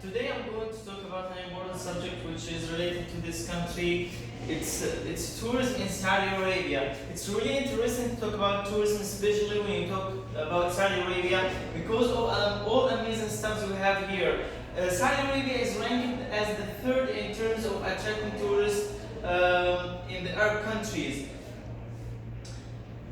Today I'm going to talk about an important subject which is related to this country. It's tourism in Saudi Arabia. It's really interesting to talk about tourism, especially when you talk about Saudi Arabia, because of all amazing stuff we have here. Saudi Arabia is ranked as the third in terms of attracting tourists in the Arab countries.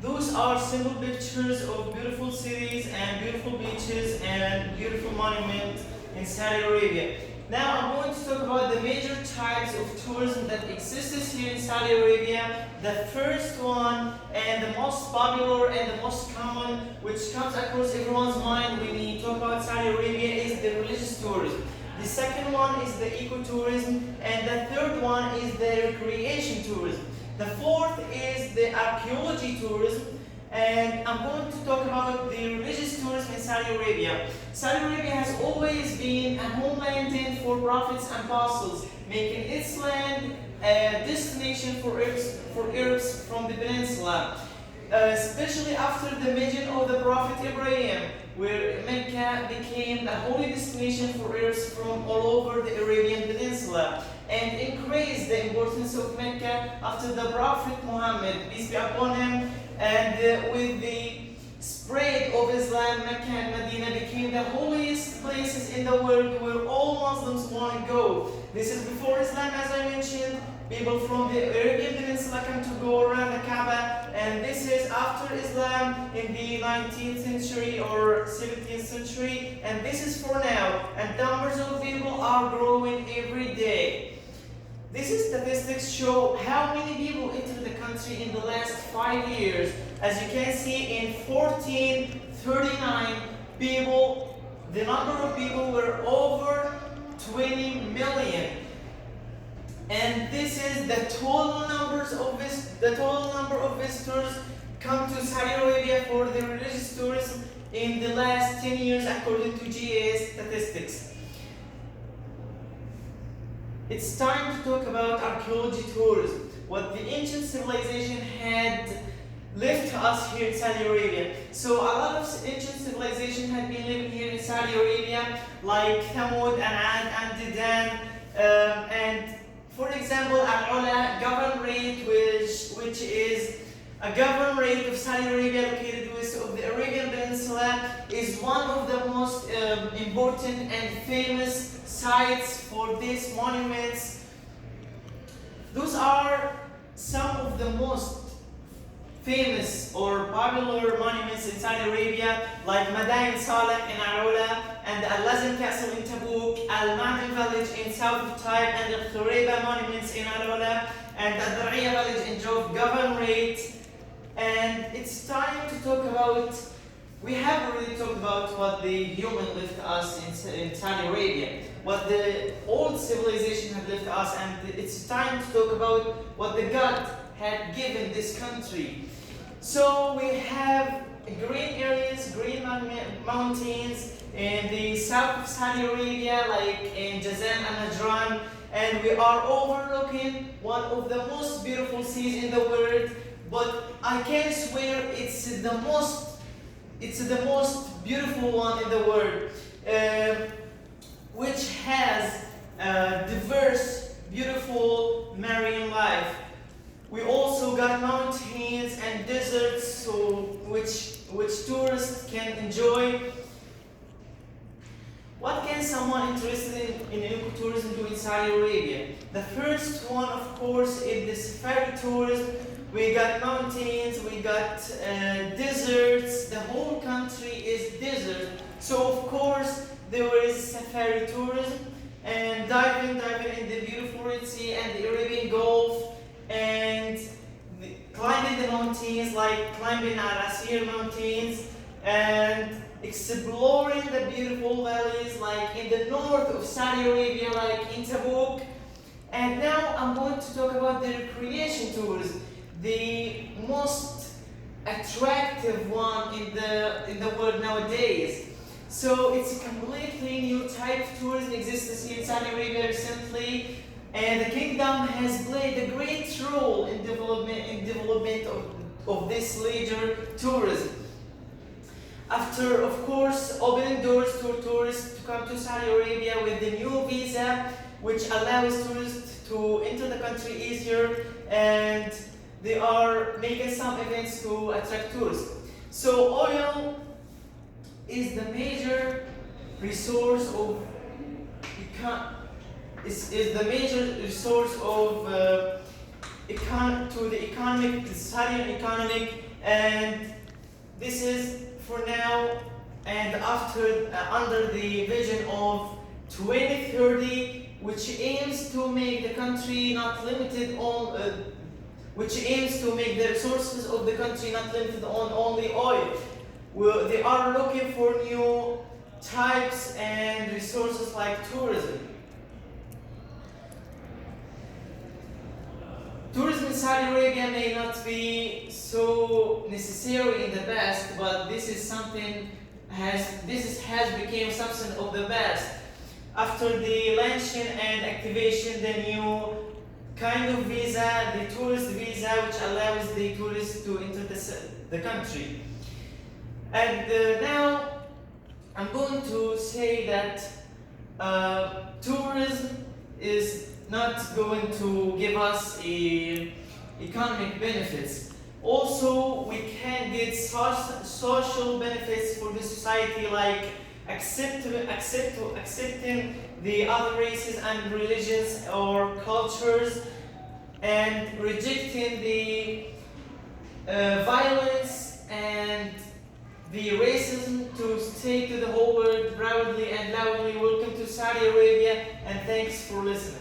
Those are simple pictures of beautiful cities and beautiful beaches and beautiful monuments in Saudi Arabia. Now I'm going to talk about the major types of tourism that exists here in Saudi Arabia. The first one and the most popular and the most common, which comes across everyone's mind when you talk about Saudi Arabia, is the religious tourism. The second one is the ecotourism, and the third one is the recreation tourism. The fourth is the archaeology tourism, and I'm going to talk about the religious tourism in Saudi Arabia. Saudi Arabia has always been a homeland for prophets and apostles, making its land a destination for Arabs from the peninsula, especially after the mission of the Prophet Ibrahim, where Mecca became a holy destination for Arabs from all over the Arabian Peninsula, and increased the importance of Mecca after the Prophet Muhammad, peace be upon him, and with the spread of Islam, Mecca and Medina became the holiest places in the world where all Muslims want to go. This is before Islam, as I mentioned. People from the Arabian Peninsula come to go around the Kaaba, and this is after Islam in the 19th century or 17th century, and this is for now, and numbers of people are growing every day. These statistics show how many people entered the country in the last 5 years. As you can see, in 1439, the number of people were over 20 million. And this is the total number of visitors come to Saudi Arabia for the religious tourism in the last 10 years according to GAS statistics. It's time to talk about archaeology tourism, what the ancient civilization had left to us here in Saudi Arabia. So a lot of ancient civilization had been living here in Saudi Arabia, like Thamud and Ad and Dedan, and for example, Al-Ula governorate, which is a governorate of Saudi Arabia located west of the Arabian Peninsula, is one of the most important and famous sites for these monuments. Those are some of the most famous or popular monuments in Saudi Arabia, like Madain Saleh in Al-Ula, and the Al-Lazim Castle in Tabuk, Al-Ma'din village in south of Taib, and the Khurayba monuments in Al-Ula, and the Dar'iyya village in Jawf Governorate. And it's time to talk about, we have already talked about what the human left us in Saudi Arabia, what the old civilization had left us, and it's time to talk about what the God had given this country. So we have green areas, green mountains in the south of Saudi Arabia, like in Jazan and Najran, and we are overlooking one of the most beautiful seas in the world. But I can swear it's the most beautiful one in the world, which has diverse, beautiful marine life. We also got mountains and deserts, so which tourists can enjoy. What can someone interested in ecotourism do in Saudi Arabia? The first one, of course, is the safari tourism. We got mountains, we got deserts. The whole country is desert. So of course there is safari tourism and diving in the beautiful Red Sea and the Arabian Gulf, and climbing the mountains, like climbing Al-Asir mountains, and exploring the beautiful valleys like in the north of Saudi Arabia, like in Tabuk. And now I'm going to talk about the recreation tourism, the most attractive one in the world nowadays. So it's a completely new type of tourism exists here in Saudi Arabia recently, and the kingdom has played a great role in development of this leisure tourism. After, of course, opening doors to tourists to come to Saudi Arabia with the new visa, which allows tourists to enter the country easier, and they are making some events to attract tourists. So oil is the major resource of to the economic, the Saudi economic, and this is for now and after under the vision of 2030, which aims to make the country not limited on which aims to make the resources of the country not limited on only oil. They are looking for new types and resources like tourism. Tourism in Saudi Arabia may not be so necessary in the past, but this is something has become something of the past. After the launching and activation the new kind of visa, the tourist visa, which allows the tourists to enter the country. And now I'm going to say that tourism is not going to give us economic benefits. Also, we can get social benefits for the society, like accepting the other races and religions or cultures, and rejecting the violence and the racism, to say to the whole world proudly and loudly, welcome to Saudi Arabia, and thanks for listening.